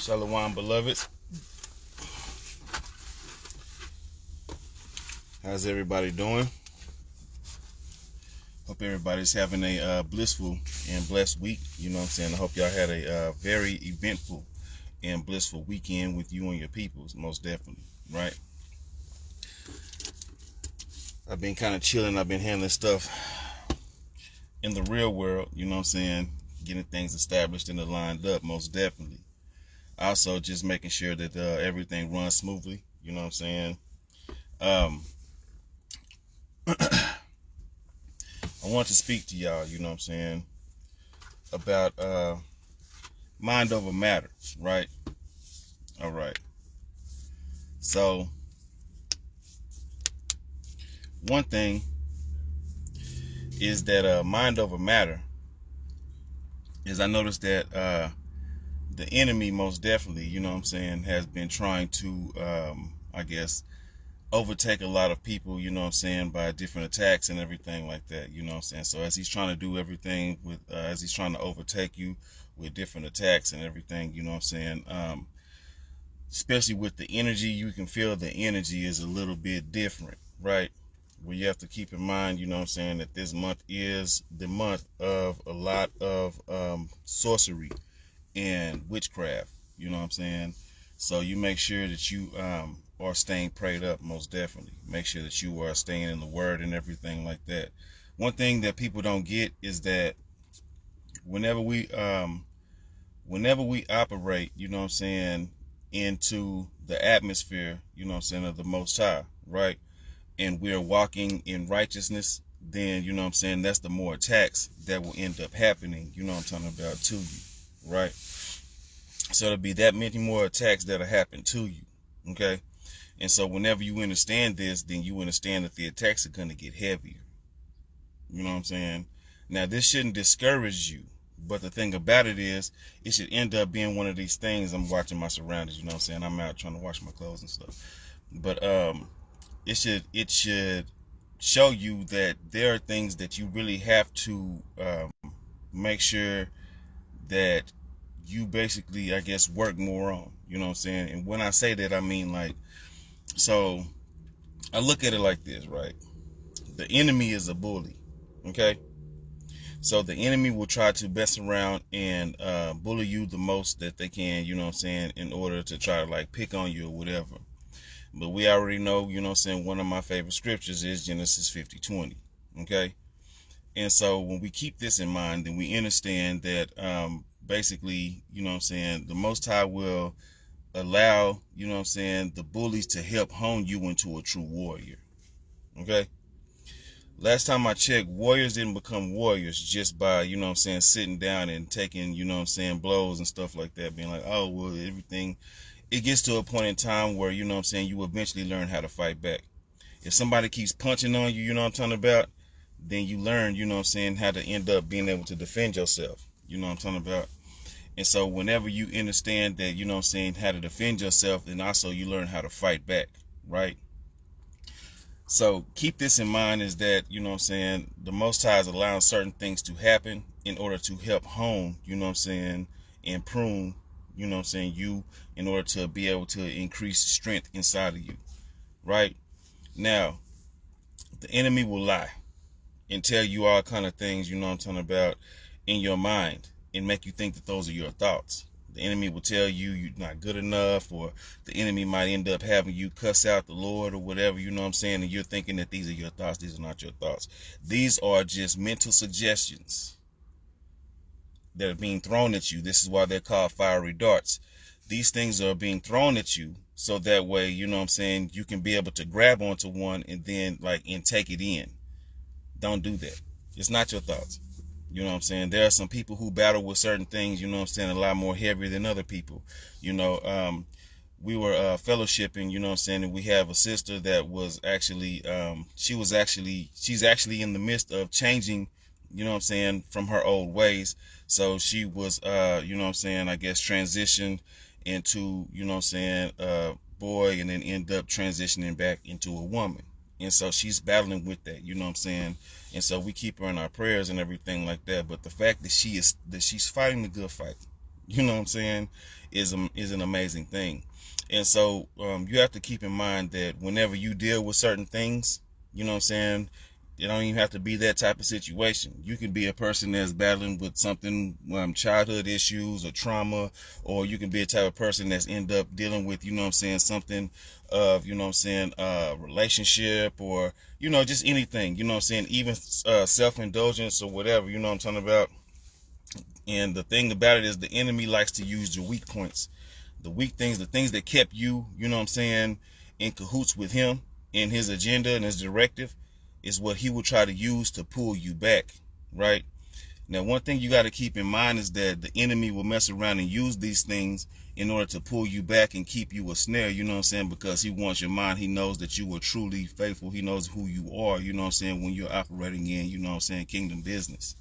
Shalom, beloved. How's everybody doing? Hope everybody's having a blissful and blessed week. You know what I'm saying? I hope y'all had a very eventful and blissful weekend with you and your peoples, most definitely, right? I've been kind of chilling. I've been handling stuff in the real world, you know what I'm saying? Getting things established and lined up, most definitely. Also, just making sure that everything runs smoothly, you know what I'm saying? I want to speak to y'all, you know what I'm saying, about mind over matter, right? All right. So, one thing is that mind over matter is I noticed that the enemy most definitely, you know what I'm saying, has been trying to, I guess, overtake a lot of people, you know what I'm saying, by different attacks and everything like that, you know what I'm saying. So as he's trying to do everything with, as he's trying to overtake you with different attacks and everything, you know what I'm saying, especially with the energy, you can feel the energy is a little bit different, right? Well, you have to keep in mind, you know what I'm saying, that this month is the month of a lot of sorcery and witchcraft, you know what I'm saying? So you make sure that you are staying prayed up, most definitely. Make sure that you are staying in the word and everything like that. One thing that people don't get is that whenever we operate, you know what I'm saying, into the atmosphere, you know what I'm saying, of the Most High, right? And we're walking in righteousness, then, you know what I'm saying, that's the more attacks that will end up happening, you know what I'm talking about, to you, right? So there'll be that many more attacks that'll happen to you, okay? And so whenever you understand this, then you understand that the attacks are going to get heavier. You know what I'm saying? Now, this shouldn't discourage you. But the thing about it is, it should end up being one of these things. I'm watching my surroundings, you know what I'm saying? I'm out trying to wash my clothes and stuff. But it should show you that there are things that you really have to make sure that you basically, I guess, work more on. You know what I'm saying? And when I say that, I mean like, so I look at it like this, right? The enemy is a bully, okay? So the enemy will try to mess around and bully you the most that they can, you know what I'm saying, in order to try to like pick on you or whatever. But we already know, you know what I'm saying, one of my favorite scriptures is Genesis 50:20, okay? And so when we keep this in mind, then we understand that basically, you know what I'm saying, the Most High will allow, you know what I'm saying, the bullies to help hone you into a true warrior, okay? Last time I checked, warriors didn't become warriors just by, you know what I'm saying, sitting down and taking, you know what I'm saying, blows and stuff like that, being like, oh, well, everything. It gets to a point in time where, you know what I'm saying, you eventually learn how to fight back. If somebody keeps punching on you, you know what I'm talking about, then you learn, you know what I'm saying, how to end up being able to defend yourself. You know what I'm talking about? And so whenever you understand that, you know what I'm saying, how to defend yourself, then also you learn how to fight back, right? So keep this in mind, is that, you know what I'm saying, the Most High is allowing certain things to happen in order to help hone, you know what I'm saying, and prune, you know what I'm saying, you, in order to be able to increase strength inside of you, right? Now, the enemy will lie and tell you all kind of things, you know what I'm talking about, in your mind, and make you think that those are your thoughts. The enemy will tell you you're not good enough, or the enemy might end up having you cuss out the Lord or whatever, you know what I'm saying, and you're thinking that these are your thoughts. These are not your thoughts. These are just mental suggestions that are being thrown at you. This is why they're called fiery darts. These things are being thrown at you so that way, you know what I'm saying, you can be able to grab onto one and then and take it in. Don't do that. It's not your thoughts. You know what I'm saying? There are some people who battle with certain things, you know what I'm saying, a lot more heavier than other people. You know, we were fellowshipping, you know what I'm saying, and we have a sister that was actually, she's actually in the midst of changing, you know what I'm saying, from her old ways. So she was, you know what I'm saying, I guess transitioned into, you know what I'm saying, boy, and then end up transitioning back into a woman. And so she's battling with that, you know what I'm saying? And so we keep her in our prayers and everything like that. But the fact that she's fighting the good fight, you know what I'm saying, is an amazing thing. And so you have to keep in mind that whenever you deal with certain things, you know what I'm saying, it don't even have to be that type of situation. You can be a person that's battling with something, childhood issues or trauma, or you can be a type of person that's end up dealing with, you know what I'm saying, something of, you know what I'm saying, relationship, or, you know, just anything, you know what I'm saying, even self-indulgence or whatever, you know what I'm talking about. And the thing about it is the enemy likes to use your weak points, the weak things, the things that kept you, you know what I'm saying, in cahoots with him in his agenda and his directive, is what he will try to use to pull you back, right? Now, one thing you got to keep in mind is that the enemy will mess around and use these things in order to pull you back and keep you a snare, you know what I'm saying, because he wants your mind. He knows that you are truly faithful. He knows who you are, you know what I'm saying, when you're operating in, you know what I'm saying, kingdom business.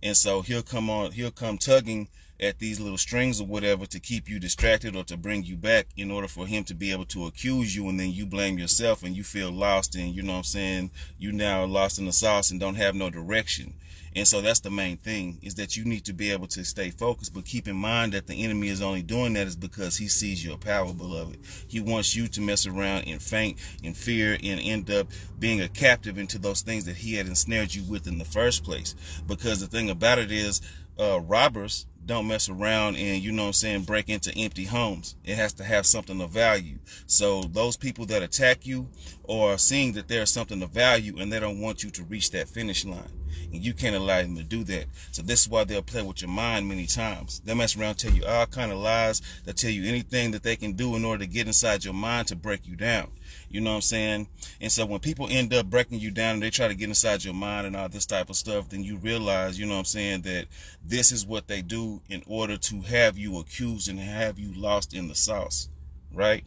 And so he'll come tugging at these little strings or whatever to keep you distracted or to bring you back in order for him to be able to accuse you, and then you blame yourself and you feel lost, and you know what I'm saying, you now are lost in the sauce and don't have no direction. And so that's the main thing, is that you need to be able to stay focused, but keep in mind that the enemy is only doing that is because he sees your power, beloved. He wants you to mess around and faint in fear and end up being a captive into those things that he had ensnared you with in the first place. Because the thing about it is, robbers don't mess around and, you know what I'm saying, break into empty homes. It has to have something of value. So those people that attack you are seeing that there's something of value, and they don't want you to reach that finish line. And you can't allow them to do that. So this is why they'll play with your mind many times. They'll mess around and tell you all kind of lies. They'll tell you anything that they can do in order to get inside your mind to break you down. You know what I'm saying? And so when people end up breaking you down and they try to get inside your mind and all this type of stuff, then you realize, you know what I'm saying, that this is what they do in order to have you accused and have you lost in the sauce, right?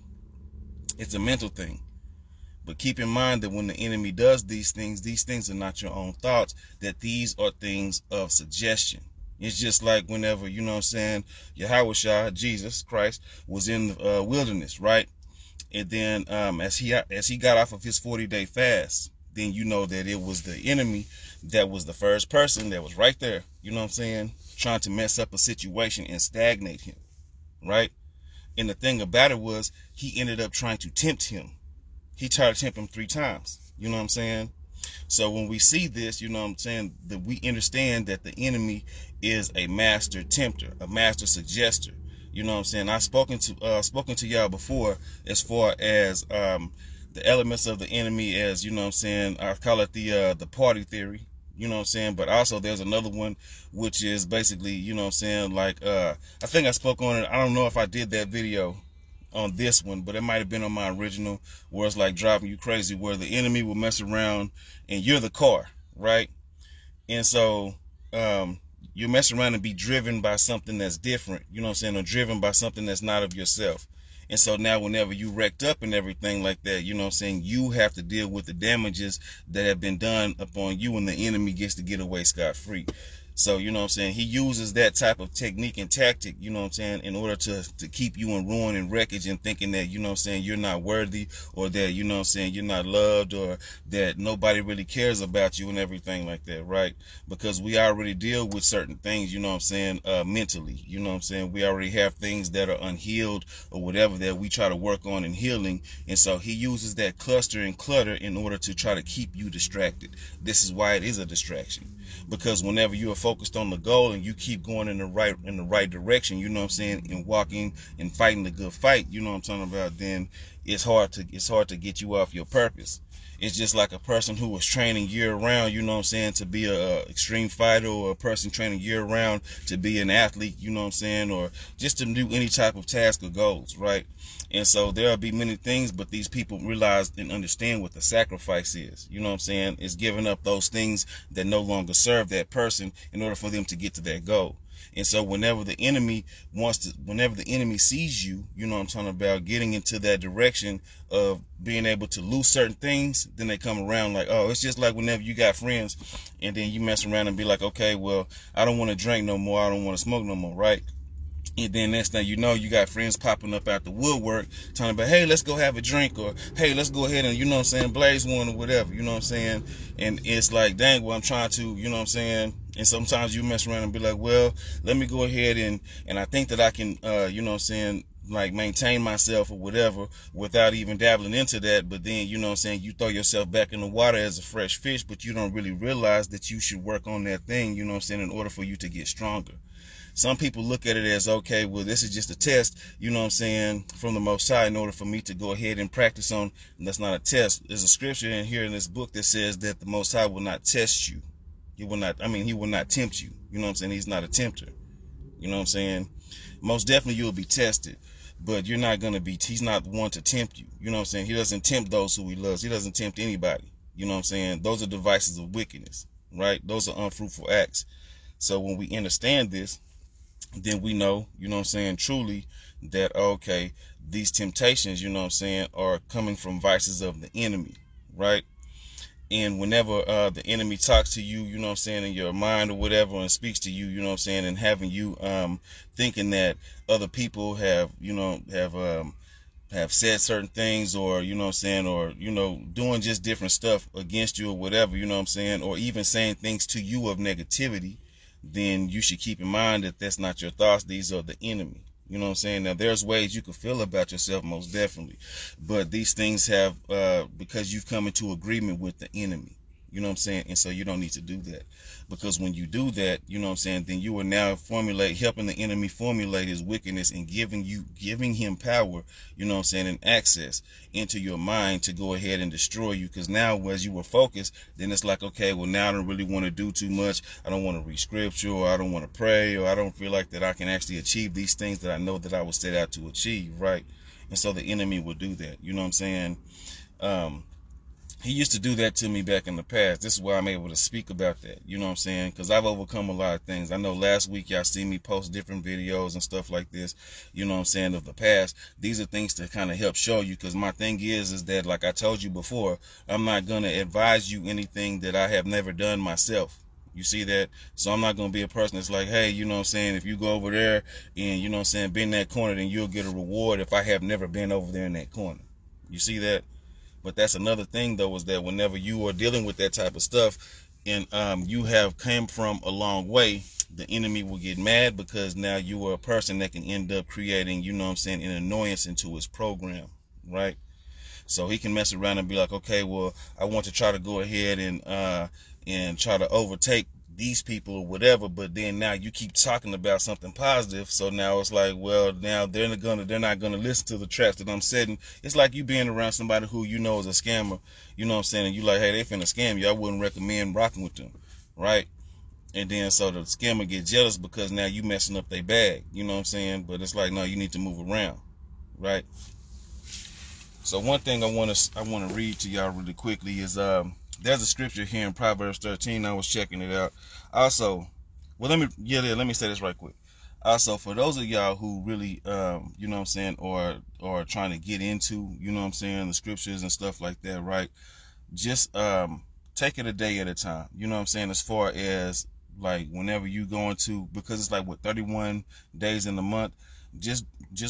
It's a mental thing. But keep in mind that when the enemy does these things are not your own thoughts, that these are things of suggestion. It's just like whenever, you know what I'm saying, Yahweh, Jesus Christ, was in the wilderness, right? And then as he got off of his 40-day fast, then you know that it was the enemy that was the first person that was right there, you know what I'm saying, trying to mess up a situation and stagnate him, right? And the thing about it was, he ended up trying to tempt him. He tried to tempt him 3 times, you know what I'm saying? So when we see this, you know what I'm saying, that we understand that the enemy is a master tempter, a master suggester. You know what I'm saying? I've spoken to y'all before as far as the elements of the enemy, as, you know what I'm saying, I call it the party theory, you know what I'm saying? But also there's another one which is basically, you know what I'm saying, like I think I spoke on it. I don't know if I did that video on this one, but it might have been on my original, where it's like driving you crazy, where the enemy will mess around and you're the car, right? And so you mess around and be driven by something that's different, you know what I'm saying, or driven by something that's not of yourself. And so now whenever you wrecked up and everything like that, you know what I'm saying, you have to deal with the damages that have been done upon you, and the enemy gets to get away scot-free. So, you know what I'm saying, he uses that type of technique and tactic, you know what I'm saying, in order to keep you in ruin and wreckage and thinking that, you know what I'm saying, you're not worthy, or that, you know what I'm saying, you're not loved, or that nobody really cares about you and everything like that, right? Because we already deal with certain things, you know what I'm saying, mentally, you know what I'm saying, we already have things that are unhealed or whatever that we try to work on in healing. And so he uses that cluster and clutter in order to try to keep you distracted. This is why it is a distraction. Because whenever you are focused on the goal and you keep going in the right direction, you know what I'm saying, and walking and fighting the good fight, you know what I'm talking about, then it's hard to get you off your purpose. It's just like a person who was training year round, you know what I'm saying, to be a extreme fighter, or a person training year round to be an athlete, you know what I'm saying, or just to do any type of task or goals, right? And so there'll be many things, but these people realize and understand what the sacrifice is. You know what I'm saying? It's giving up those things that no longer serve that person in order for them to get to that goal. And so whenever the enemy sees you, you know what I'm talking about, getting into that direction of being able to lose certain things, then they come around like, oh, it's just like whenever you got friends and then you mess around and be like, okay, well, I don't want to drink no more. I don't want to smoke no more, right? And then next thing you know, you got friends popping up out the woodwork talking about, hey, let's go have a drink, or hey, let's go ahead and, you know what I'm saying, blaze one or whatever, you know what I'm saying? And it's like, dang, well, I'm trying to, you know what I'm saying, And sometimes you mess around and be like, well, let me go ahead and I think that I can, you know what I'm saying, like maintain myself or whatever without even dabbling into that. But then, you know what I'm saying, you throw yourself back in the water as a fresh fish, but you don't really realize that you should work on that thing, you know what I'm saying, in order for you to get stronger. Some people look at it as, okay, well, this is just a test, you know what I'm saying, from the Most High in order for me to go ahead and practice on. And that's not a test. There's a scripture in here in this book that says that the Most High will not test you. He will not, he will not tempt you. You know what I'm saying? He's not a tempter. You know what I'm saying? Most definitely you'll be tested, but you're not going to be, he's not the one to tempt you. You know what I'm saying? He doesn't tempt those who he loves. He doesn't tempt anybody. You know what I'm saying? Those are devices of wickedness, right? Those are unfruitful acts. So when we understand this, then we know, you know what I'm saying, truly that, okay, these temptations, you know what I'm saying, are coming from vices of the enemy, right? And whenever the enemy talks to you, you know what I'm saying, in your mind or whatever, and speaks to you, you know what I'm saying, and having you thinking that other people have, you know, have said certain things, or, you know what I'm saying, or, you know, doing just different stuff against you or whatever, you know what I'm saying, or even saying things to you of negativity, then you should keep in mind that that's not your thoughts. These are the enemy. You know what I'm saying? Now, there's ways you can feel about yourself, most definitely. But these things have, because you've come into agreement with the enemy. You know what I'm saying? And so you don't need to do that. Because when you do that, you know what I'm saying, then you are now helping the enemy formulate his wickedness and giving him power, you know what I'm saying, and access into your mind to go ahead and destroy you. Because now, as you were focused, then it's like, okay, well, now I don't really want to do too much. I don't want to read scripture, or I don't want to pray, or I don't feel like that I can actually achieve these things that I know that I was set out to achieve, right? And so the enemy will do that. You know what I'm saying? He used to do that to me back in the past. This is why I'm able to speak about that. You know what I'm saying? Because I've overcome a lot of things. I know last week y'all see me post different videos and stuff like this, you know what I'm saying, of the past. These are things to kind of help show you, because my thing is that, like I told you before, I'm not going to advise you anything that I have never done myself. You see that? So I'm not going to be a person that's like, hey, you know what I'm saying, if you go over there and, you know what I'm saying, be in that corner, then you'll get a reward if I have never been over there in that corner. You see that? But that's another thing, though, is that whenever you are dealing with that type of stuff, and you have come from a long way, the enemy will get mad, because now you are a person that can end up creating, you know what I'm saying, an annoyance into his program, right? So he can mess around and be like, okay, well, I want to try to go ahead and try to overtake these people or whatever, but then now you keep talking about something positive, so now it's like, well, now they're not gonna listen to the traps that I'm setting. It's like you being around somebody who you know is a scammer, you know what I'm saying, and you like, hey, they finna scam you, I wouldn't recommend rocking with them, right? And then so the scammer get jealous because now you messing up their bag, you know what I'm saying, but it's like, no, you need to move around, right? So one thing I want to read to y'all really quickly is there's a scripture here in Proverbs 13. I was checking it out. Also, well, let me say this right quick. Also, for those of y'all who really you know what I'm saying, or trying to get into, you know what I'm saying, the scriptures and stuff like that, right? Just take it a day at a time. You know what I'm saying, as far as like whenever you go into, because it's like what, 31 days in the month, just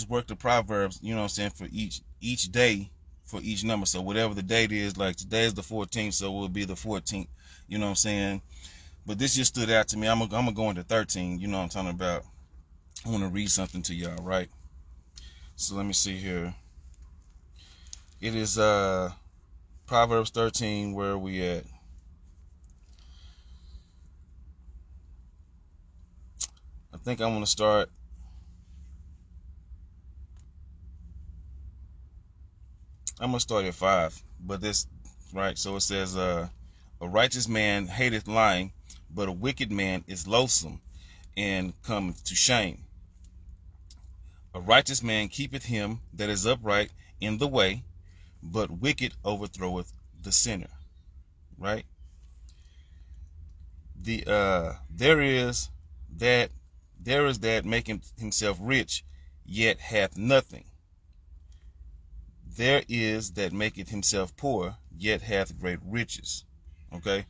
work the Proverbs, you know what I'm saying, for each day, for each number. So whatever the date is, like today is the 14th, so it will be the 14th, you know what I'm saying. But this just stood out to me. I'm gonna go into 13, you know what I'm talking about. I want to read something to y'all, right? So let me see here. It is Proverbs 13. Where are we at? I think I'm gonna start. I'm gonna start at 5. But this, right? So it says, a righteous man hateth lying, but a wicked man is loathsome and cometh to shame. A righteous man keepeth him that is upright in the way, but wicked overthroweth the sinner. Right? There is that maketh himself rich, yet hath nothing. There is that maketh himself poor, yet hath great riches. Okay?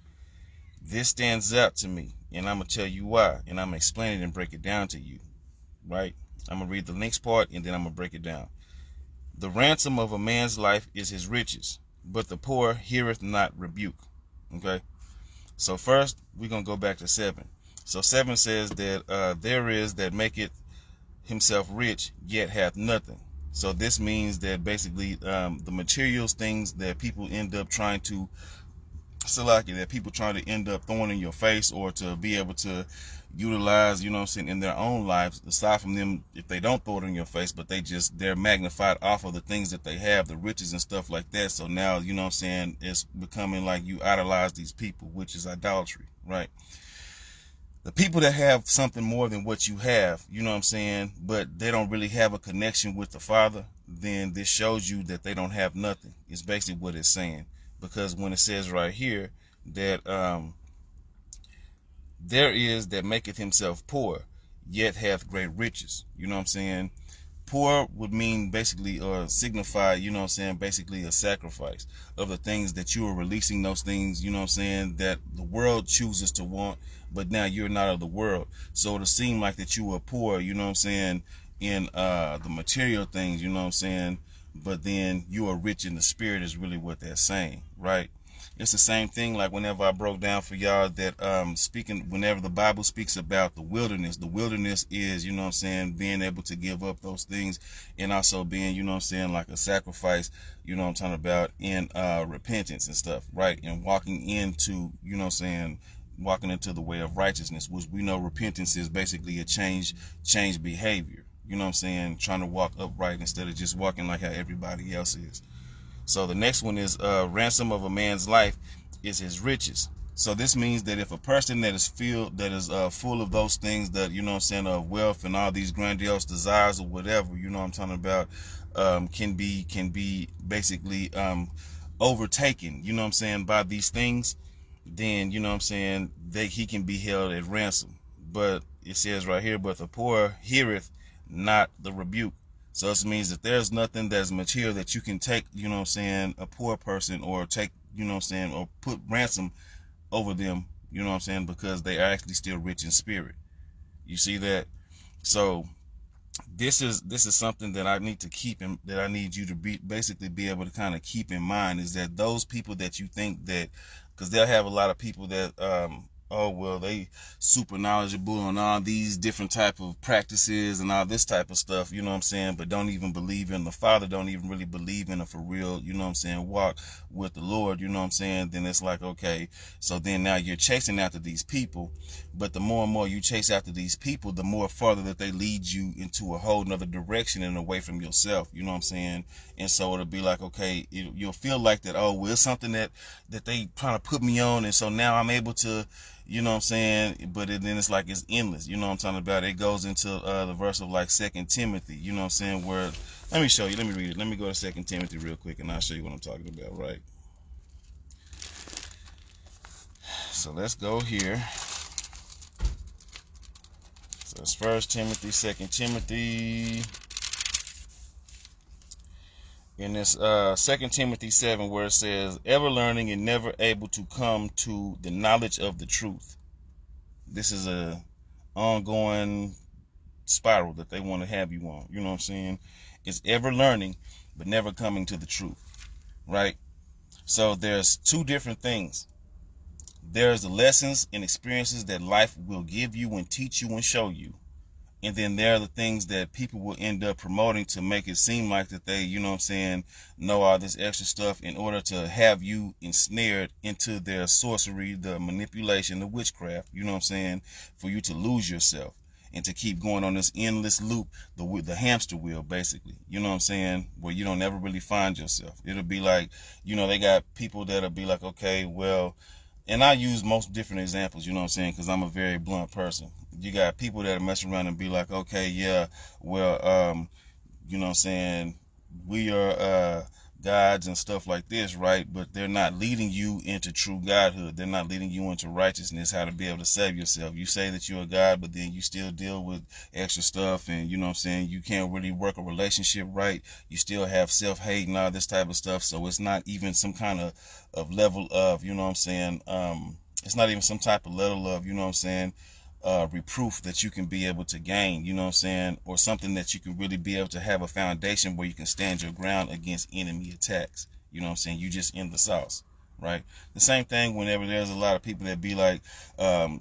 This stands out to me, and I'm going to tell you why, and I'm going to explain it and break it down to you, right? I'm going to read the next part, and then I'm going to break it down. The ransom of a man's life is his riches, but the poor heareth not rebuke. Okay? So first, we're going to go back to 7. So 7 says that there is that maketh himself rich, yet hath nothing. So this means that basically the materials things that people end up trying to that people trying to end up throwing in your face or to be able to utilize, you know what I'm saying, in their own lives, aside from them if they don't throw it in your face, but they're magnified off of the things that they have, the riches and stuff like that. So now, you know what I'm saying, it's becoming like you idolize these people, which is idolatry, right? The people that have something more than what you have, you know what I'm saying, but they don't really have a connection with the Father, then this shows you that they don't have nothing. It's basically what it's saying. Because when it says right here that there is that maketh himself poor, yet hath great riches. You know what I'm saying? Poor would mean basically or signify, you know what I'm saying, basically a sacrifice of the things that you are releasing, those things, you know what I'm saying, that the world chooses to want, but now you're not of the world. So to seem like that you are poor, you know what I'm saying, in the material things, you know what I'm saying, but then you are rich in the spirit is really what they're saying, right? It's the same thing like whenever I broke down for y'all that whenever the Bible speaks about the wilderness is, you know what I'm saying, being able to give up those things and also being, you know what I'm saying, like a sacrifice, you know what I'm talking about, in repentance and stuff, right? And walking into, you know what I'm saying, walking into the way of righteousness, which we know repentance is basically a change behavior. You know what I'm saying? Trying to walk upright instead of just walking like how everybody else is. So the next one is ransom of a man's life is his riches. So this means that if a person that is full of those things that, you know what I'm saying, of wealth and all these grandiose desires or whatever, you know what I'm talking about, can be basically overtaken, you know what I'm saying, by these things, then, you know what I'm saying, he can be held at ransom. But it says right here, but the poor heareth not the rebuke. So this means that there's nothing that's material that you can take, you know what I'm saying, a poor person or take, you know what I'm saying, or put ransom over them, you know what I'm saying, because they are actually still rich in spirit. You see that? So this is something that I need to keep in, that I need you to be able to kind of keep in mind, is that those people that you think that, because they'll have a lot of people that oh well, they super knowledgeable on all these different type of practices and all this type of stuff, you know what I'm saying, but don't even believe in the Father, don't even really believe in a for real, you know what I'm saying, walk with the Lord, you know what I'm saying. Then it's like, okay, so then now you're chasing after these people, but the more and more you chase after these people, the more further that they lead you into a whole nother direction and away from yourself, you know what I'm saying. And so it'll be like, okay, you'll feel like that, oh well, it's something that they trying to put me on, and so now I'm able to, you know what I'm saying, but then it's like it's endless, you know what I'm talking about. It goes into the verse of like 2 Timothy, you know what I'm saying, where, let me show you, let me read it, let me go to 2 Timothy real quick and I'll show you what I'm talking about, right? So let's go here. So it's 1 Timothy, 2 Timothy, in this 2 Timothy 7, where it says, ever learning and never able to come to the knowledge of the truth. This is a ongoing spiral that they want to have you on, you know what I'm saying. It's ever learning but never coming to the truth, right? So there's two different things. There's the lessons and experiences that life will give you and teach you and show you, and then there are the things that people will end up promoting to make it seem like that they, you know what I'm saying, know all this extra stuff in order to have you ensnared into their sorcery, the manipulation, the witchcraft, you know what I'm saying, for you to lose yourself and to keep going on this endless loop, the hamster wheel, basically, you know what I'm saying, where you don't ever really find yourself. It'll be like, you know, they got people that'll be like, okay, well, and I use most different examples, you know what I'm saying, because I'm a very blunt person. You got people that mess around and be like, okay, yeah, well, you know what I'm saying, we are gods and stuff like this, right? But they're not leading you into true godhood. They're not leading you into righteousness, how to be able to save yourself. You say that you're a god, but then you still deal with extra stuff, and you know what I'm saying, you can't really work a relationship right. You still have self-hate and all this type of stuff. So it's not even some kind of level of, you know what I'm saying, it's not even some type of level of, you know what I'm saying, reproof that you can be able to gain, you know what I'm saying, or something that you can really be able to have a foundation where you can stand your ground against enemy attacks, you know what I'm saying. You just in the sauce, right? The same thing whenever there's a lot of people that be like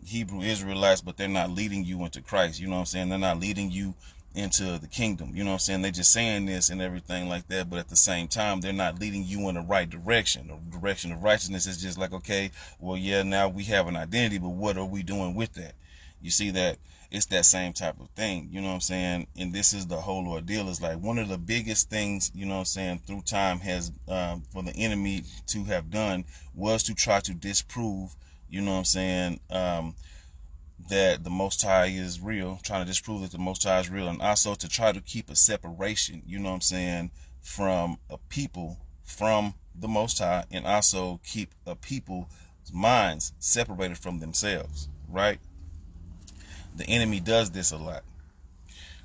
Hebrew Israelites, but they're not leading you into Christ. You know what I'm saying? They're not leading you into the kingdom. You know what I'm saying? They're just saying this and everything like that, but at the same time, they're not leading you in the right direction. The direction of righteousness is just like, okay, well, yeah, now we have an identity, but what are we doing with that? You see that it's that same type of thing, you know what I'm saying? And this is the whole ordeal. Is like one of the biggest things, you know what I'm saying, through time has for the enemy to have done was to try to disprove, you know what I'm saying, that the Most High is real, trying to disprove that the Most High is real, and also to try to keep a separation, you know what I'm saying, from a people from the Most High, and also keep a people's minds separated from themselves, right? The enemy does this a lot.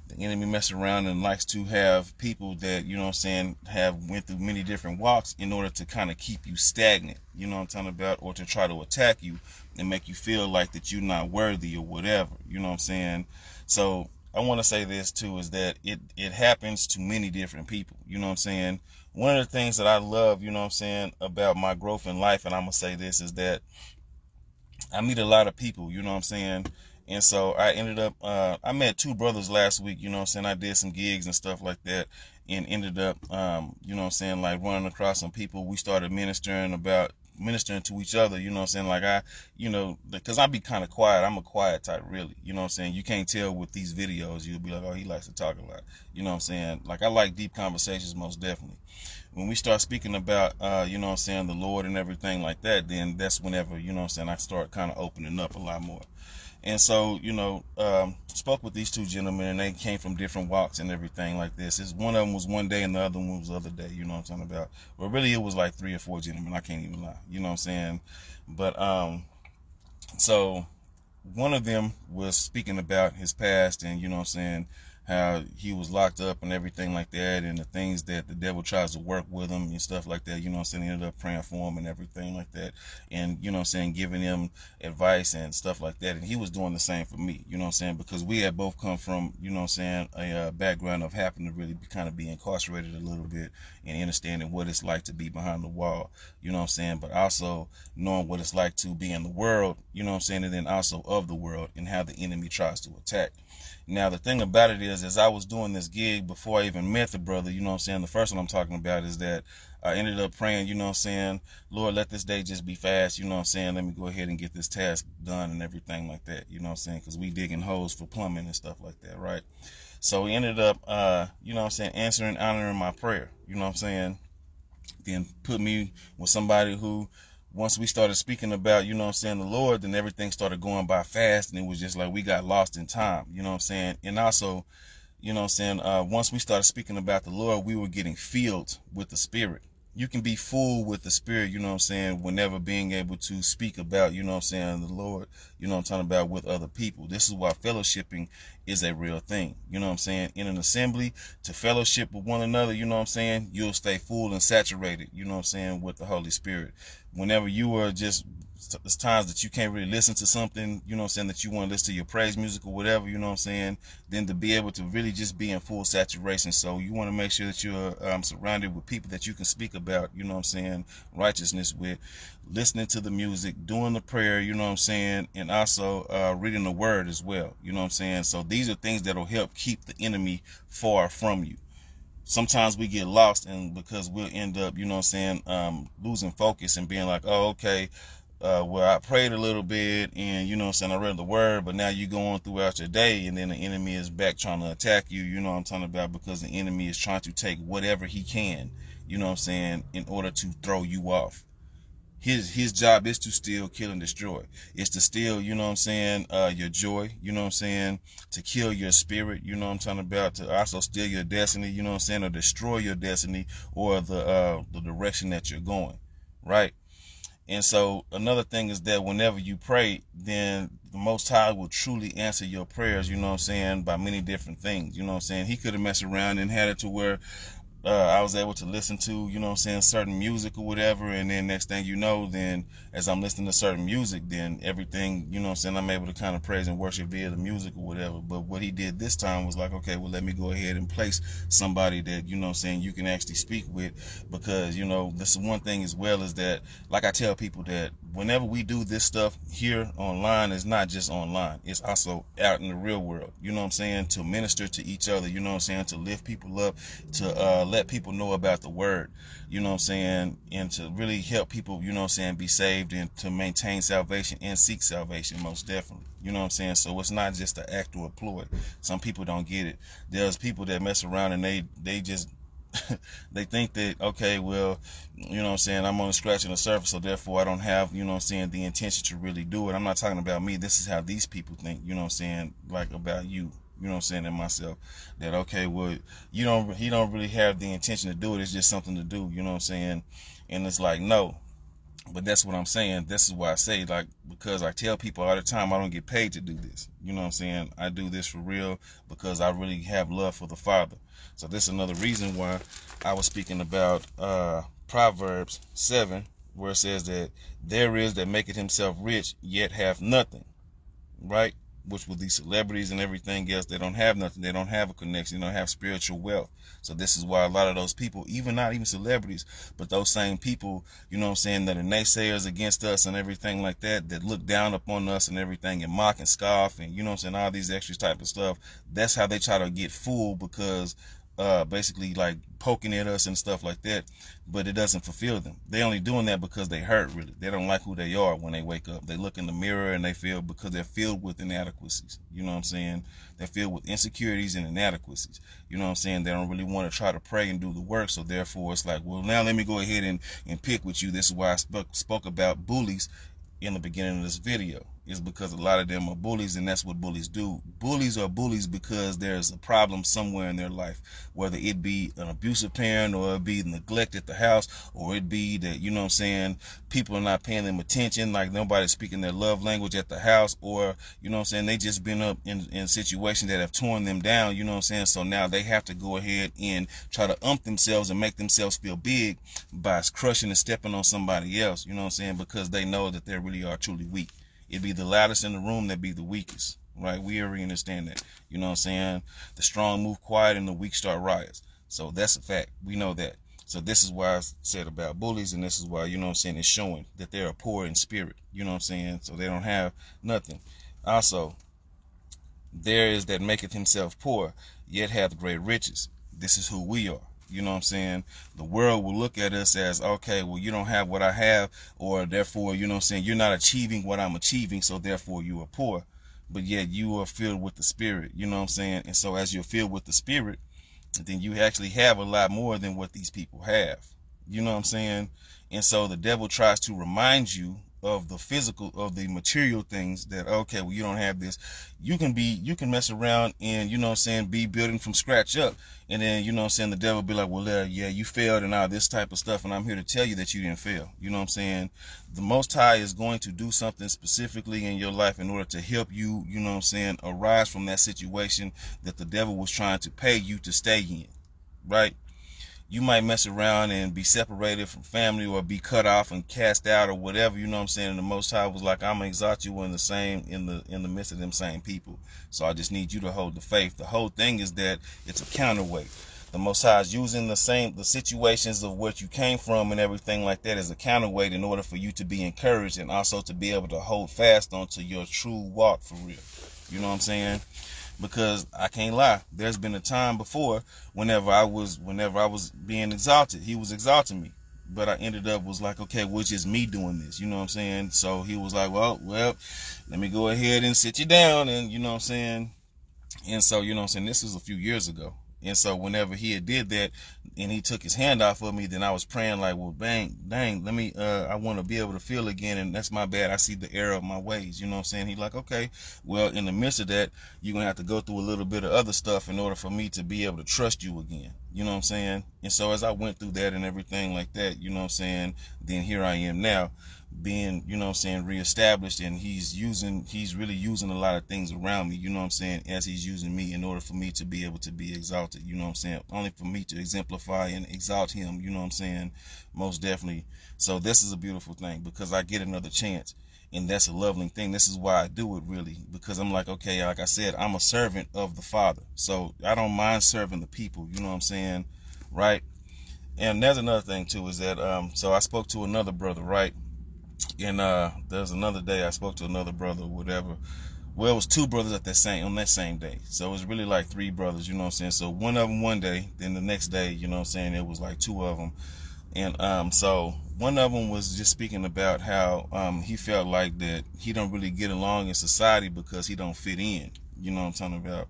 The enemy messes around and likes to have people that, you know what I'm saying, have went through many different walks in order to kind of keep you stagnant, you know what I'm talking about, or to try to attack you and make you feel like that you're not worthy or whatever, you know what I'm saying? So I want to say this too, is that it happens to many different people, you know what I'm saying? One of the things that I love, you know what I'm saying, about my growth in life, and I'm going to say this, is that I meet a lot of people, you know what I'm saying? And so I ended up, I met two brothers last week, you know what I'm saying? I did some gigs and stuff like that, and ended up, you know what I'm saying, like running across some people. We started ministering to each other, you know what I'm saying? Like you know, because I be kind of quiet. I'm a quiet type, really, you know what I'm saying? You can't tell with these videos. You'll be like, oh, he likes to talk a lot, you know what I'm saying? Like, I like deep conversations, most definitely. When we start speaking about, you know what I'm saying, the Lord and everything like that, then that's whenever, you know what I'm saying, I start kind of opening up a lot more. And so, you know, spoke with these two gentlemen, and they came from different walks and everything like this. One of them was one day and the other one was the other day, you know what I'm talking about? But really it was like 3 or 4 gentlemen, I can't even lie, you know what I'm saying? But, so one of them was speaking about his past and, you know what I'm saying, how he was locked up and everything like that, and the things that the devil tries to work with him and stuff like that, you know what I'm saying. He ended up praying for him and everything like that, and, you know what I'm saying, giving him advice and stuff like that. And he was doing the same for me, you know what I'm saying, because we had both come from, you know what I'm saying, a background of having to really kind of be incarcerated a little bit and understanding what it's like to be behind the wall, you know what I'm saying, but also knowing what it's like to be in the world, you know what I'm saying, and then also of the world and how the enemy tries to attack. Now, the thing about it is, as I was doing this gig before I even met the brother, you know what I'm saying, the first one I'm talking about is that I ended up praying, you know what I'm saying, Lord, let this day just be fast, you know what I'm saying, let me go ahead and get this task done and everything like that, you know what I'm saying, because we digging holes for plumbing and stuff like that, right? So he ended up, you know what I'm saying, answering, honoring my prayer, you know what I'm saying, then put me with somebody who, once we started speaking about, you know what I'm saying, the Lord, then everything started going by fast, and it was just like we got lost in time, you know what I'm saying? And also, you know what I'm saying, once we started speaking about the Lord, we were getting filled with the Spirit. You can be full with the Spirit, you know what I'm saying, whenever being able to speak about, you know what I'm saying, the Lord, you know what I'm talking about, with other people. This is why fellowshipping is a real thing, you know what I'm saying. In an assembly, to fellowship with one another, you know what I'm saying, you'll stay full and saturated, you know what I'm saying, with the Holy Spirit. Whenever you are just, there's times that you can't really listen to something, you know what I'm saying, that you want to listen to your praise music or whatever, you know what I'm saying, then to be able to really just be in full saturation. So you want to make sure that you're surrounded with people that you can speak about, you know what I'm saying, righteousness with, listening to the music, doing the prayer, you know what I'm saying, and also reading the word as well, you know what I'm saying. So these are things that will help keep the enemy far from you. Sometimes we get lost, and because we'll end up, you know what I'm saying, losing focus and being like, oh, okay, well, I prayed a little bit and, you know what I'm saying, I read the word, but now you go on throughout your day and then the enemy is back trying to attack you, you know what I'm talking about, because the enemy is trying to take whatever he can, you know what I'm saying, in order to throw you off. His job is to steal, kill, and destroy. It's to steal, you know what I'm saying, your joy, you know what I'm saying, to kill your spirit, you know what I'm talking about, to also steal your destiny, you know what I'm saying, or destroy your destiny or the direction that you're going, right? And so another thing is that whenever you pray, then the Most High will truly answer your prayers, you know what I'm saying, by many different things, you know what I'm saying. He could have messed around and had it to where I was able to listen to, you know what I'm saying, certain music or whatever, and then next thing you know, then as I'm listening to certain music, then everything, you know what I'm saying, I'm able to kind of praise and worship via the music or whatever. But what he did this time was like, okay, well, let me go ahead and place somebody that, you know what I'm saying, you can actually speak with, because, you know, this is one thing as well, is that, like I tell people, that whenever we do this stuff here online, it's not just online, it's also out in the real world, you know what I'm saying, to minister to each other, you know what I'm saying, to lift people up, to let people know about the word, you know what I'm saying, and to really help people, you know what I'm saying, be saved, and to maintain salvation and seek salvation, most definitely, you know what I'm saying. So it's not just an act or a ploy. Some people don't get it. There's people that mess around and they just they think that, okay, well, you know what I'm saying, I'm only scratching the surface, so therefore I don't have, you know what I'm saying, the intention to really do it. I'm not talking about me. This is how these people think, you know what I'm saying, like about you. You know what I'm saying, and myself, that, okay, well, he don't really have the intention to do it. It's just something to do, you know what I'm saying? And it's like, no. But that's what I'm saying. This is why I say, like, because I tell people all the time, I don't get paid to do this. You know what I'm saying? I do this for real because I really have love for the Father. So this is another reason why I was speaking about Proverbs 7, where it says that there is that maketh himself rich, yet have nothing, right? Which with these celebrities and everything else, they don't have nothing. They don't have a connection. They don't have spiritual wealth. So this is why a lot of those people, even not even celebrities, but those same people, you know what I'm saying, that are naysayers against us and everything like that, that look down upon us and everything and mock and scoff and, you know what I'm saying, all these extra type of stuff. That's how they try to get fooled, because basically like poking at us and stuff like that, but it doesn't fulfill them. They only doing that because they hurt, really. They don't like who they are when they wake up. They look in the mirror and they feel, because they're filled with inadequacies. You know what I'm saying? They're filled with insecurities and inadequacies. You know what I'm saying? They don't really want to try to pray and do the work. So therefore it's like, well, now let me go ahead and pick with you. This is why I spoke about bullies in the beginning of this video, is because a lot of them are bullies, and that's what bullies do. Bullies are bullies because there's a problem somewhere in their life, whether it be an abusive parent, or it be neglect at the house, or it be that, you know what I'm saying, people are not paying them attention, like nobody's speaking their love language at the house, or, you know what I'm saying, they just been up in situations that have torn them down, you know what I'm saying, so now they have to go ahead and try to themselves and make themselves feel big by crushing and stepping on somebody else, you know what I'm saying, because they know that they really are truly weak. It'd be the loudest in the room that be the weakest, right? We already understand that. You know what I'm saying? The strong move quiet and the weak start riots. So that's a fact. We know that. So this is why I said about bullies, and this is why, you know what I'm saying, it's showing that they are poor in spirit. You know what I'm saying? So they don't have nothing. Also, there is that maketh himself poor, yet hath great riches. This is who we are. You know what I'm saying? The world will look at us as, okay, well, you don't have what I have, or therefore, you know what I'm saying, you're not achieving what I'm achieving, so therefore you are poor. But yet you are filled with the Spirit, you know what I'm saying? And so as you're filled with the Spirit, then you actually have a lot more than what these people have. You know what I'm saying? And so the devil tries to remind you of the physical, of the material things, that, okay, well, you don't have this. You can mess around and, you know what I'm saying, be building from scratch up. And then, you know what I'm saying, the devil be like, well, yeah, you failed and all this type of stuff. And I'm here to tell you that you didn't fail. You know what I'm saying? The Most High is going to do something specifically in your life in order to help you, you know what I'm saying, arise from that situation that the devil was trying to pay you to stay in, right? You might mess around and be separated from family, or be cut off and cast out, or whatever, you know what I'm saying, and the Most High was like, I'm gonna exalt you in the midst of them same people. So I just need you to hold the faith. The whole thing is that it's a counterweight. The Most High is using the situations of what you came from and everything like that as a counterweight in order for you to be encouraged, and also to be able to hold fast onto your true walk for real. You know what I'm saying? Because I can't lie, there's been a time before whenever I was being exalted, he was exalting me, but I ended up was like, okay, well, it's just me doing this, you know what I'm saying? So he was like, well, let me go ahead and sit you down, and you know what I'm saying? And so, you know what I'm saying, this was a few years ago. And so whenever he had did that and he took his hand off of me, then I was praying like, well, dang, let me, I want to be able to feel again. And that's my bad. I see the error of my ways. You know what I'm saying? He like, okay, well, in the midst of that, you're going to have to go through a little bit of other stuff in order for me to be able to trust you again. You know what I'm saying? And so as I went through that and everything like that, you know what I'm saying, then here I am now being, you know what I'm saying, reestablished, and he's really using a lot of things around me, you know what I'm saying, as he's using me in order for me to be able to be exalted, you know what I'm saying, only for me to exemplify and exalt him, you know what I'm saying, most definitely. So this is a beautiful thing because I get another chance. And that's a lovely thing. This is why I do it, really, because I'm like, okay, like I said, I'm a servant of the Father. So I don't mind serving the people, you know what I'm saying, right? And there's another thing too, is that so I spoke to another brother, right? And there's another day I spoke to another brother or whatever. Well, it was two brothers on that same day. So it was really like three brothers, you know what I'm saying? So one of them one day, then the next day, you know what I'm saying, it was like two of them. And so one of them was just speaking about how he felt like that he don't really get along in society because he don't fit in. You know what I'm talking about?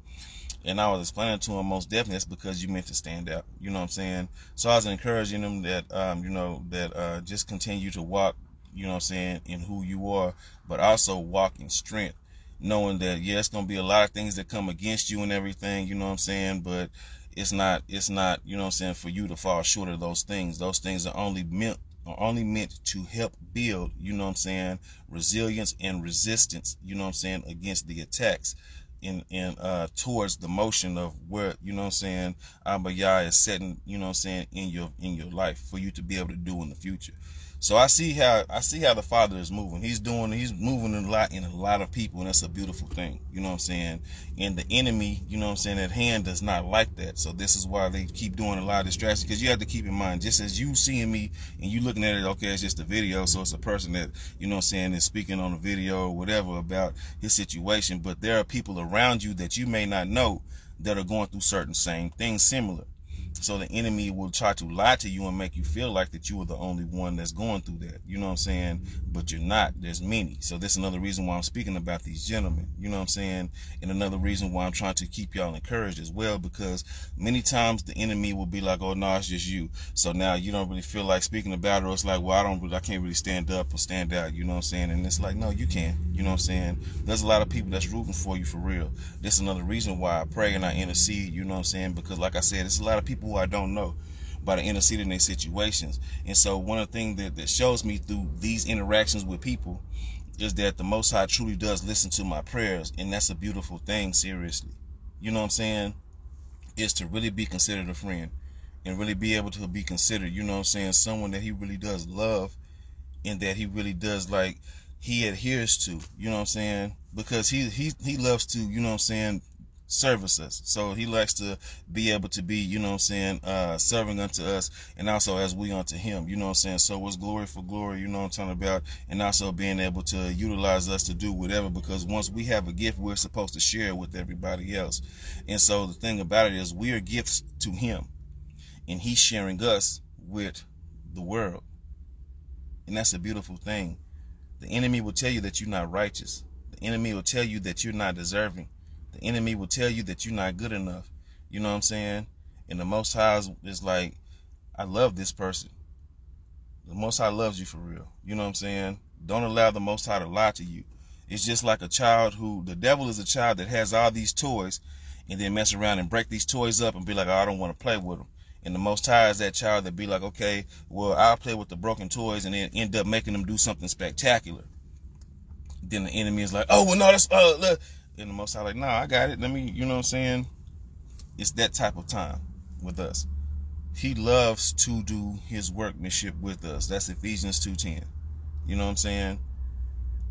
And I was explaining to him, most definitely that's because you meant to stand out. You know what I'm saying? So I was encouraging him that just continue to walk, you know what I'm saying, in who you are, but also walk in strength, knowing that it's gonna be a lot of things that come against you and everything, you know what I'm saying, but it's not, you know what I'm saying, for you to fall short of those things. Those things are only meant to help build, you know what I'm saying, resilience and resistance, you know what I'm saying, against the attacks in towards the motion of where, you know what I'm saying, Abba Yah is setting, you know what I'm saying, in your life for you to be able to do in the future. So I see how the Father is moving. He's moving a lot in a lot of people, and that's a beautiful thing. You know what I'm saying? And the enemy, you know what I'm saying, at hand does not like that. So this is why they keep doing a lot of distractions, because you have to keep in mind, just as you seeing me and you looking at it, okay, it's just a video, so it's a person that, you know what I'm saying, is speaking on a video or whatever about his situation, but there are people around you that you may not know that are going through certain same things similar. So the enemy will try to lie to you and make you feel like that you are the only one that's going through that. You know what I'm saying? But you're not. There's many. So this is another reason why I'm speaking about these gentlemen. You know what I'm saying? And another reason why I'm trying to keep y'all encouraged as well, because many times the enemy will be like, oh, no, it's just you. So now you don't really feel like speaking about it, or it's like, well, I can't really stand up or stand out. You know what I'm saying? And it's like, no, you can. You know what I'm saying? There's a lot of people that's rooting for you for real. This is another reason why I pray and I intercede. You know what I'm saying? Because like I said, there's a lot of people who I don't know, but I intercede in their situations. And so one of the things that shows me through these interactions with people is that the Most High truly does listen to my prayers, and that's a beautiful thing, seriously. You know what I'm saying? Is to really be considered a friend and really be able to be considered, you know what I'm saying, someone that he really does love and that he really does, like, he adheres to, you know what I'm saying, because he loves to, you know what I'm saying, service us. So he likes to be able to be, you know what I'm saying, serving unto us, and also as we unto him, you know what I'm saying. So it's glory for glory, you know what I'm talking about, and also being able to utilize us to do whatever, because once we have a gift, we're supposed to share it with everybody else. And so the thing about it is, we are gifts to him, and he's sharing us with the world, and that's a beautiful thing. The enemy will tell you that you're not righteous. The enemy will tell you that you're not deserving. The enemy will tell you that you're not good enough. You know what I'm saying? And the Most High is like, I love this person. The Most High loves you for real. You know what I'm saying? Don't allow the Most High to lie to you. It's just like a child the devil is a child that has all these toys and then mess around and break these toys up and be like, oh, I don't want to play with them. And the Most High is that child that be like, okay, well, I'll play with the broken toys, and then end up making them do something spectacular. Then the enemy is like, oh, well, no, that's, look. And the Most High like, no, I got it. Let me, you know what I'm saying? It's that type of time with us. He loves to do his workmanship with us. That's Ephesians 2:10. You know what I'm saying?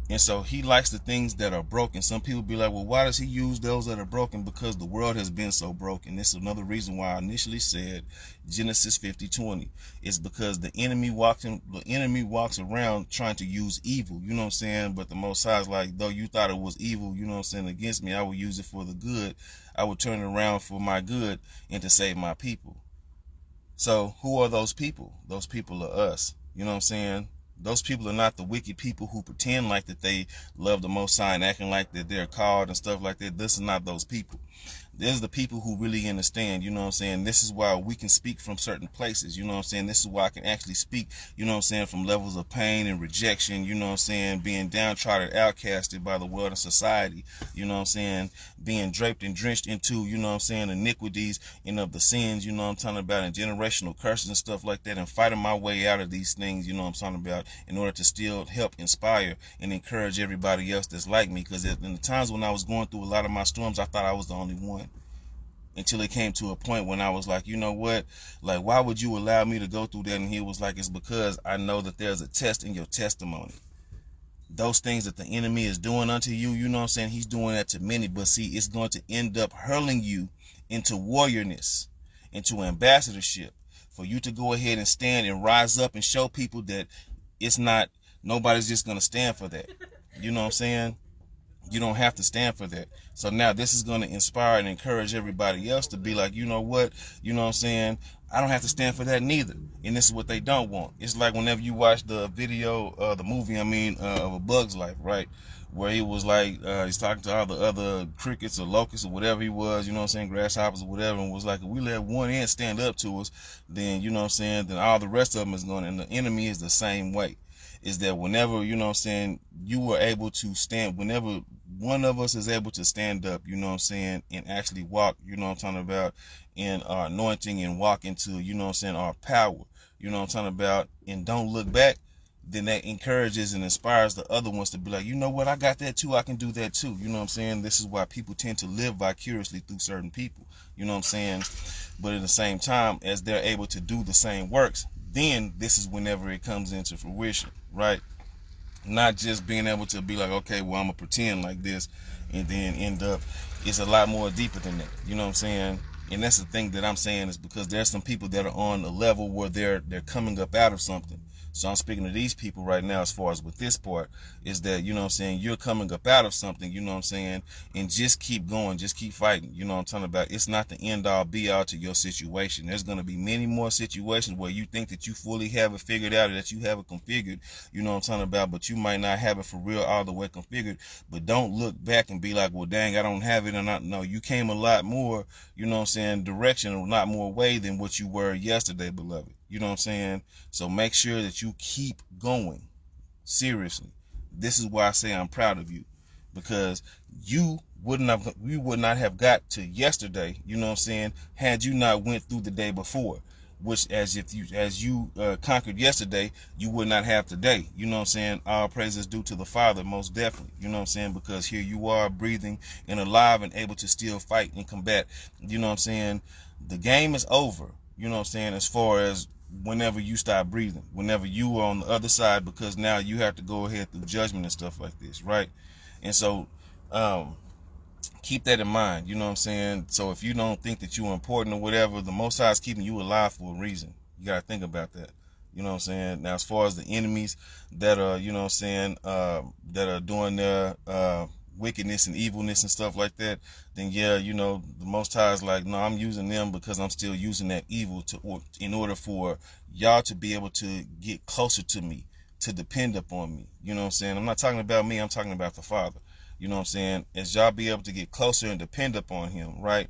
And so he likes the things that are broken. Some people be like, well, why does he use those that are broken? Because the world has been so broken. This is another reason why I initially said Genesis 50:20. It's because the enemy walks around trying to use evil. You know what I'm saying? But the Most High is like, though you thought it was evil, you know what I'm saying, against me, I will use it for the good. I will turn it around for my good and to save my people. So who are those people? Those people are us. You know what I'm saying? Those people are not the wicked people who pretend like that they love the Most High and acting like that they're called and stuff like that. This is not those people. There's the people who really understand, you know what I'm saying? This is why we can speak from certain places, you know what I'm saying? This is why I can actually speak, you know what I'm saying, from levels of pain and rejection, you know what I'm saying, being downtrodden, outcasted by the world and society, you know what I'm saying, being draped and drenched into, you know what I'm saying, iniquities and of the sins, you know what I'm talking about, and generational curses and stuff like that, and fighting my way out of these things, you know what I'm talking about, in order to still help inspire and encourage everybody else that's like me. Because in the times when I was going through a lot of my storms, I thought I was the only one, until it came to a point when I was like, you know what, like, why would you allow me to go through that? And he was like, it's because I know that there's a test in your testimony. Those things that the enemy is doing unto you, you know what I'm saying, he's doing that to many, but see, it's going to end up hurling you into warriorness, into ambassadorship, for you to go ahead and stand and rise up and show people that it's not, nobody's just going to stand for that. You know what I'm saying? You don't have to stand for that. So now this is going to inspire and encourage everybody else to be like, you know what, you know what I'm saying, I don't have to stand for that neither. And this is what they don't want. It's like whenever you watch the video, the movie, of A Bug's Life, right? Where he was like, he's talking to all the other crickets or locusts or whatever he was, you know what I'm saying, grasshoppers or whatever, and was like, if we let one ant stand up to us, then, you know what I'm saying, then all the rest of them is going, and the enemy is the same way. Is that whenever, you know what I'm saying, you were able to stand, whenever one of us is able to stand up, you know what I'm saying, and actually walk, you know what I'm talking about, in our anointing and walk into, you know what I'm saying, our power, you know what I'm talking about, and don't look back, then that encourages and inspires the other ones to be like, you know what, I got that too, I can do that too, you know what I'm saying. This is why people tend to live vicariously through certain people, you know what I'm saying. But at the same time, as they're able to do the same works, then this is whenever it comes into fruition, right? Not just being able to be like, okay, well, I'm gonna pretend like this and then end up, it's a lot more deeper than that, you know what I'm saying. And that's the thing that I'm saying, is because there's some people that are on a level where they're coming up out of something. So I'm speaking to these people right now, as far as with this part, is that, you know what I'm saying, you're coming up out of something, you know what I'm saying, and just keep going, just keep fighting, you know what I'm talking about. It's not the end all be all to your situation. There's going to be many more situations where you think that you fully have it figured out, or that you have it configured, you know what I'm talking about, but you might not have it for real all the way configured. But don't look back and be like, well, dang, I don't have it, or not. No, you came a lot more, you know what I'm saying, direction, a lot more way than what you were yesterday, beloved. You know what I'm saying? So make sure that you keep going. Seriously. This is why I say I'm proud of you. Because you would not have got to yesterday, you know what I'm saying, had you not went through the day before. Which, as you conquered yesterday, you would not have today. You know what I'm saying? All praises due to the Father, most definitely. You know what I'm saying? Because here you are, breathing and alive and able to still fight and combat. You know what I'm saying? The game is over. You know what I'm saying? As far as whenever you stop breathing, whenever you are on the other side, because now you have to go ahead through judgment and stuff like this, right? And so, keep that in mind, you know what I'm saying? So if you don't think that you're important or whatever, the Most High is keeping you alive for a reason. You got to think about that. You know what I'm saying? Now, as far as the enemies that are, you know what I'm saying, that are doing their wickedness and evilness and stuff like that, then yeah, you know, the Most High is like, no, I'm using them because I'm still using that evil in order for y'all to be able to get closer to me, to depend upon me. You know what I'm saying? I'm not talking about me, I'm talking about the Father. You know what I'm saying? As y'all be able to get closer and depend upon him, right?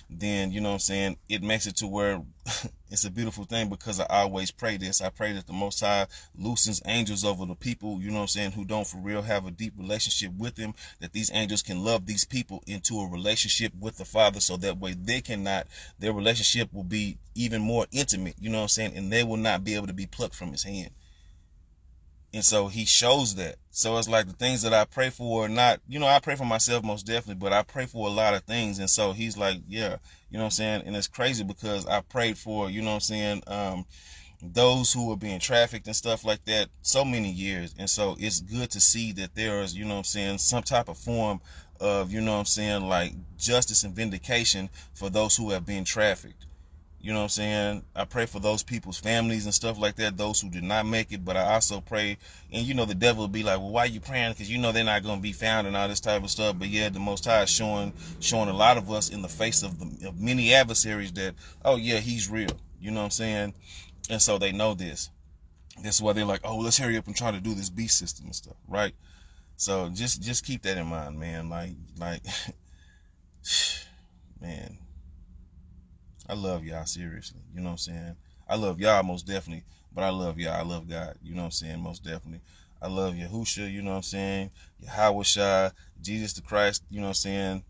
Then, you know what I'm saying, it makes it to where it's a beautiful thing, because I always pray this. I pray that the Most High loosens angels over the people, you know what I'm saying, who don't for real have a deep relationship with him, that these angels can love these people into a relationship with the Father, so that way their relationship will be even more intimate, you know what I'm saying, and they will not be able to be plucked from his hand. And so he shows that. So it's like the things that I pray for are not, you know, I pray for myself most definitely, but I pray for a lot of things. And so he's like, yeah, you know what I'm saying? And it's crazy because I prayed for, you know what I'm saying, those who are being trafficked and stuff like that so many years. And so it's good to see that there is, you know what I'm saying, some type of form of, you know what I'm saying, like justice and vindication for those who have been trafficked. You know what I'm saying? I pray for those people's families and stuff like that, those who did not make it. But I also pray, and you know, the devil will be like, well, why are you praying? Because you know they're not going to be found and all this type of stuff. But yeah, the Most High is showing a lot of us in the face of many adversaries that, oh yeah, he's real. You know what I'm saying? And so they know this. That's why they're like, oh, let's hurry up and try to do this beast system and stuff, right? So just keep that in mind, man. Like man, I love y'all, seriously. You know what I'm saying? I love y'all most definitely, but I love y'all. I love God. You know what I'm saying? Most definitely. I love Yahusha, you know what I'm saying? Yahweh Shai, Jesus the Christ, you know what I'm saying?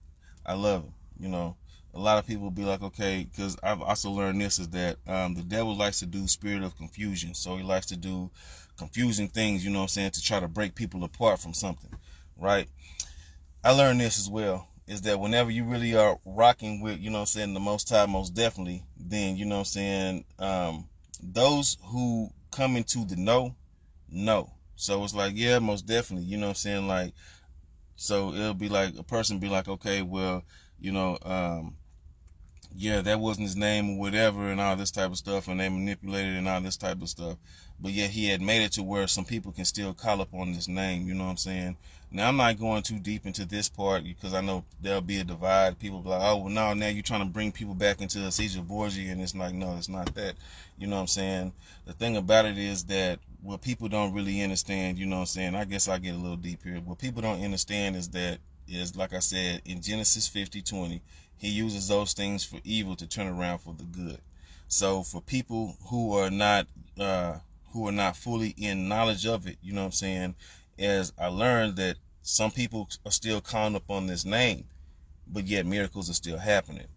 I love him. You know, a lot of people be like, okay, because I've also learned this is that the devil likes to do spirit of confusion. So he likes to do confusing things, you know what I'm saying, to try to break people apart from something, right? I learned this as well, is that whenever you really are rocking with, you know what I'm saying, the Most High, most definitely, then, you know what I'm saying, those who come into the know. So it's like, yeah, most definitely, you know what I'm saying, like, so it'll be like, a person be like, okay, well, you know, yeah, that wasn't his name or whatever and all this type of stuff, and they manipulated and all this type of stuff. But yet he had made it to where some people can still call upon this name, you know what I'm saying? Now, I'm not going too deep into this part because I know there'll be a divide. People be like, oh, well, no, now you're trying to bring people back into a Caesar Borgia, and it's like, no, it's not that. You know what I'm saying? The thing about it is that what people don't really understand, you know what I'm saying? I guess I get a little deep here. What people don't understand is like I said, in Genesis 50:20, he uses those things for evil to turn around for the good. So for people who are not fully in knowledge of it, you know what I'm saying, as I learned that some people are still calling upon this name, but yet miracles are still happening.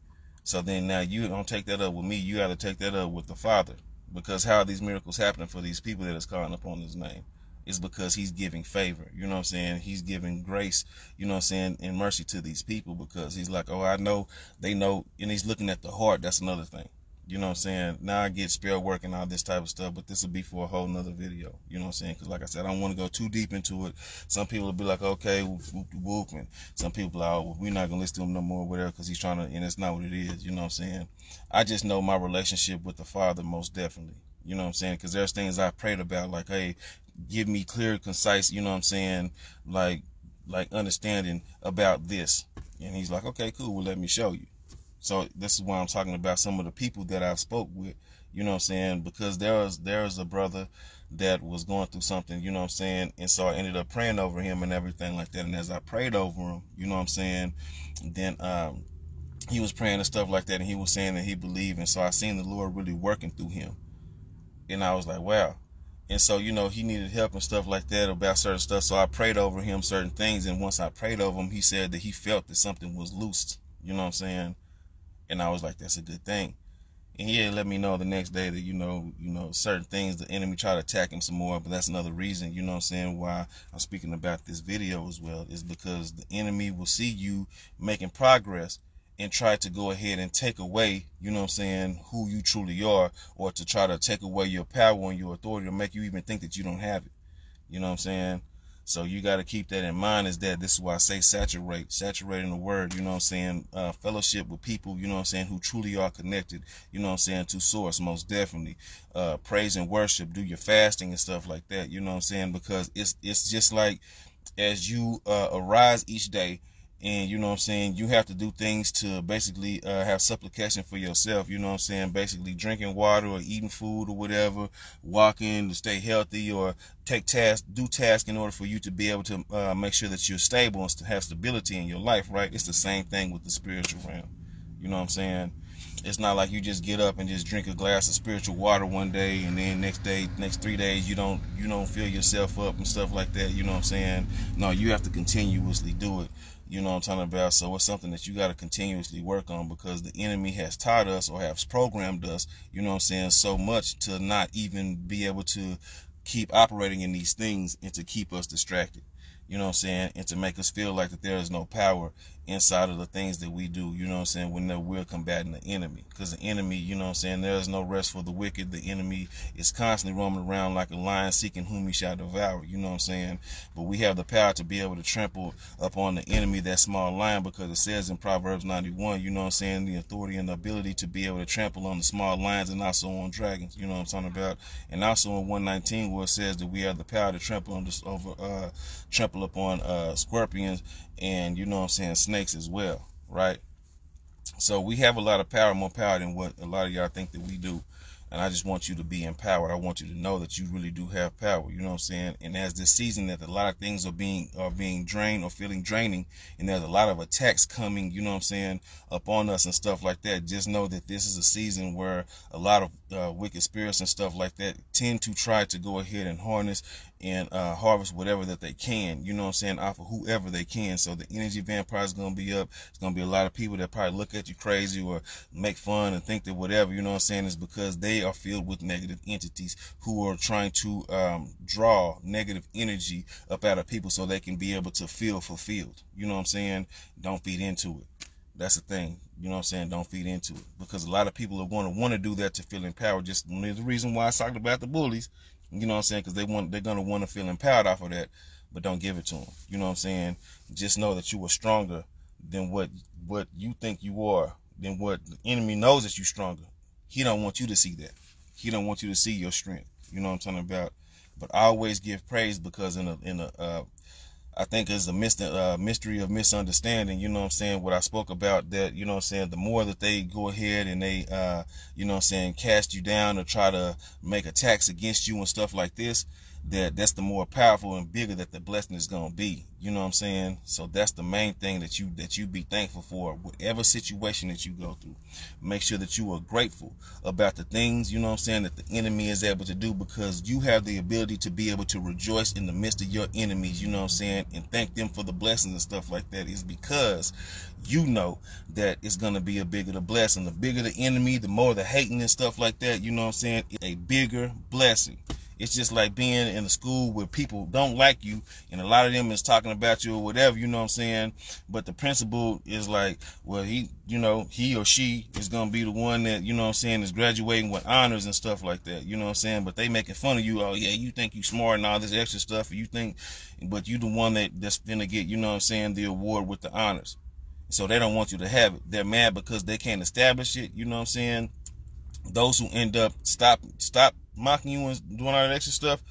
So then now you don't take that up with me, you got to take that up with the Father. Because how are these miracles happening for these people that is calling upon his name? It's because he's giving favor, you know what I'm saying? He's giving grace, you know what I'm saying, and mercy to these people, because he's like, oh, I know, they know, and he's looking at the heart. That's another thing. You know what I'm saying? Now I get spell work and all this type of stuff, but this will be for a whole nother video. You know what I'm saying? Because like I said, I don't want to go too deep into it. Some people will be like, okay, whoop, and some people are, oh, we're not going to listen to him no more, whatever, because he's trying to, and it's not what it is. You know what I'm saying? I just know my relationship with the Father most definitely. You know what I'm saying? Because there's things I prayed about, like, hey, give me clear, concise, you know what I'm saying, like understanding about this. And he's like, okay, cool, well, let me show you. So this is why I'm talking about some of the people that I've spoke with, you know what I'm saying, because there was a brother that was going through something, you know what I'm saying, and so I ended up praying over him and everything like that. And as I prayed over him, you know what I'm saying, then he was praying and stuff like that, and he was saying that he believed, and so I seen the Lord really working through him. And I was like, wow. And so, you know, he needed help and stuff like that about certain stuff. So I prayed over him certain things. And once I prayed over him, he said that he felt that something was loosed. You know what I'm saying? And I was like, that's a good thing. And he had let me know the next day that, you know, certain things, the enemy tried to attack him some more. But that's another reason, you know what I'm saying, why I'm speaking about this video as well, is because the enemy will see you making progress and try to go ahead and take away, you know what I'm saying, who you truly are, or to try to take away your power and your authority, or make you even think that you don't have it. You know what I'm saying? So you got to keep that in mind, is that this is why I say saturating the word, you know what I'm saying, fellowship with people, you know what I'm saying, who truly are connected, you know what I'm saying, to source, most definitely. Praise and worship, do your fasting and stuff like that, you know what I'm saying, because it's just like, as you arise each day, and you know what I'm saying, you have to do things to basically have supplication for yourself, you know what I'm saying, basically drinking water or eating food or whatever, walking to stay healthy, or do tasks in order for you to be able to make sure that you're stable and to have stability in your life, right? It's the same thing with the spiritual realm. You know what I'm saying? It's not like you just get up and just drink a glass of spiritual water one day, and then next 3 days you don't fill yourself up and stuff like that. You know what I'm saying? No, you have to continuously do it. You know what I'm talking about? So it's something that you got to continuously work on, because the enemy has taught us, or has programmed us, you know what I'm saying, so much to not even be able to keep operating in these things, and to keep us distracted. You know what I'm saying? And to make us feel like that there is no power inside of the things that we do, you know what I'm saying, when we're combating the enemy. Because the enemy, you know what I'm saying, there is no rest for the wicked. The enemy is constantly roaming around like a lion, seeking whom he shall devour, you know what I'm saying. But we have the power to be able to trample upon the enemy, that small lion, because it says in Proverbs 91, you know what I'm saying, the authority and the ability to be able to trample on the small lions and also on dragons, you know what I'm talking about. And also in 119, where it says that we have the power to trample on trample upon scorpions, and you know what I'm saying, snakes as well, right? So we have a lot of power, more power than what a lot of y'all think that we do. And I just want you to be empowered. I want you to know that you really do have power. You know what I'm saying? And as this season that a lot of things are being drained or feeling draining, and there's a lot of attacks coming, you know what I'm saying, upon us and stuff like that, just know that this is a season where a lot of wicked spirits and stuff like that tend to try to go ahead and harness and harvest whatever that they can, you know what I'm saying, off of whoever they can. So the energy vampire is going to be up. It's going to be a lot of people that probably look at you crazy or make fun and think that whatever, you know what I'm saying, is because they are filled with negative entities who are trying to draw negative energy up out of people so they can be able to feel fulfilled. You know what I'm saying? Don't feed into it. That's the thing. You know what I'm saying? Don't feed into it, because a lot of people are going to want to do that to feel empowered. Just the reason why I talked about the bullies, you know what I'm saying? Because they're going to want to feel empowered off of that, but don't give it to them. You know what I'm saying? Just know that you are stronger than what you think you are, than what the enemy knows that you're stronger. He don't want you to see that. He don't want you to see your strength. You know what I'm talking about? But I always give praise, because I think it's a mystery of misunderstanding, you know what I'm saying, what I spoke about, that, you know what I'm saying, the more that they go ahead and they, you know what I'm saying, cast you down or try to make attacks against you and stuff like this, that's the more powerful and bigger that the blessing is going to be. You know what I'm saying? So that's the main thing that you be thankful for, whatever situation that you go through. Make sure that you are grateful about the things, you know what I'm saying, that the enemy is able to do, because you have the ability to be able to rejoice in the midst of your enemies, you know what I'm saying, and thank them for the blessings and stuff like that, is because you know that it's going to be a bigger the blessing. The bigger the enemy, the more the hating and stuff like that, you know what I'm saying, it's a bigger blessing. It's just like being in a school where people don't like you, and a lot of them is talking about you or whatever, you know what I'm saying, but the principal is like, well, he or she is going to be the one that, you know what I'm saying, is graduating with honors and stuff like that, you know what I'm saying, but they making fun of you. Oh yeah, you think you smart and all this extra stuff, but you the one that's gonna get, you know what I'm saying, the award with the honors. So they don't want you to have it. They're mad because they can't establish it, you know what I'm saying. Those who end up stop mocking you and doing all that extra stuff,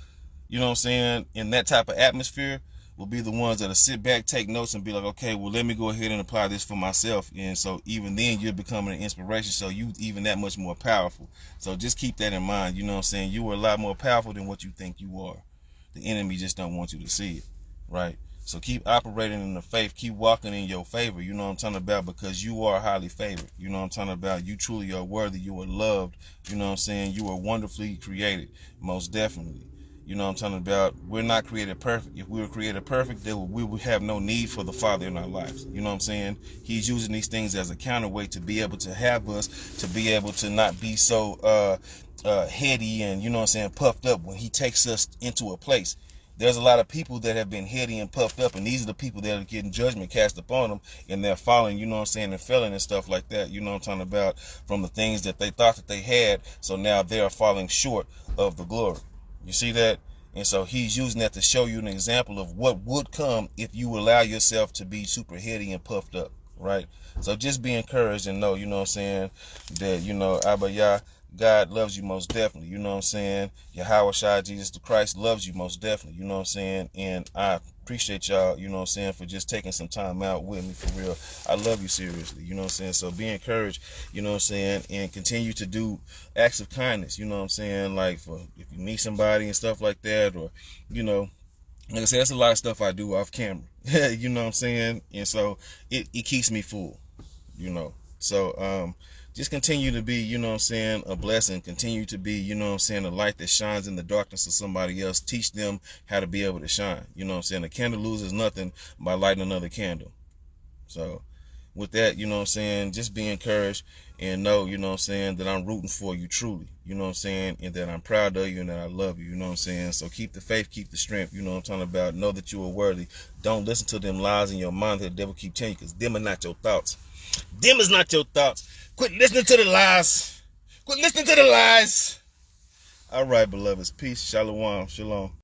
you know what I'm saying, in that type of atmosphere, will be the ones that'll sit back, take notes, and be like, okay, well, let me go ahead and apply this for myself. And so even then, you're becoming an inspiration, so you even that much more powerful. So just keep that in mind, you know what I'm saying. You are a lot more powerful than what you think you are. The enemy just don't want you to see it, right? So keep operating in the faith, keep walking in your favor, you know what I'm talking about, because you are highly favored, you know what I'm talking about. You truly are worthy, you are loved, you know what I'm saying, you are wonderfully created, most definitely. You know what I'm talking about. We're not created perfect. If we were created perfect, then we would have no need for the Father in our lives. You know what I'm saying? He's using these things as a counterweight to be able to have us, to be able to not be so heady and, you know what I'm saying, puffed up when he takes us into a place. There's a lot of people that have been heady and puffed up, and these are the people that are getting judgment cast upon them, and they're falling, you know what I'm saying, and failing and stuff like that, you know what I'm talking about, from the things that they thought that they had, so now they are falling short of the glory. You see that? And so he's using that to show you an example of what would come if you allow yourself to be super heady and puffed up, right? So just be encouraged and know, you know what I'm saying, that, you know, Abba Yah, God loves you most definitely, you know what I'm saying? Yahweh Shai, Jesus the Christ loves you most definitely, you know what I'm saying? And I appreciate y'all, you know what I'm saying, for just taking some time out with me, for real. I love you seriously, you know what I'm saying? So be encouraged, you know what I'm saying, and continue to do acts of kindness, you know what I'm saying, like for if you meet somebody and stuff like that, or, you know, like I said, that's a lot of stuff I do off camera, you know what I'm saying? And so it keeps me full, you know. So just continue to be, you know what I'm saying, a blessing. Continue to be, you know what I'm saying, a light that shines in the darkness of somebody else. Teach them how to be able to shine. You know what I'm saying? A candle loses nothing by lighting another candle. So with that, you know what I'm saying, just be encouraged and know, you know what I'm saying, that I'm rooting for you truly, you know what I'm saying, and that I'm proud of you and that I love you, you know what I'm saying. So keep the faith, keep the strength, you know what I'm talking about. Know that you are worthy. Don't listen to them lies in your mind that the devil keep telling you, because them are not your thoughts. Them is not your thoughts. Quit listening to the lies. Quit listening to the lies. All right, beloveds. Peace. Shalom. Shalom.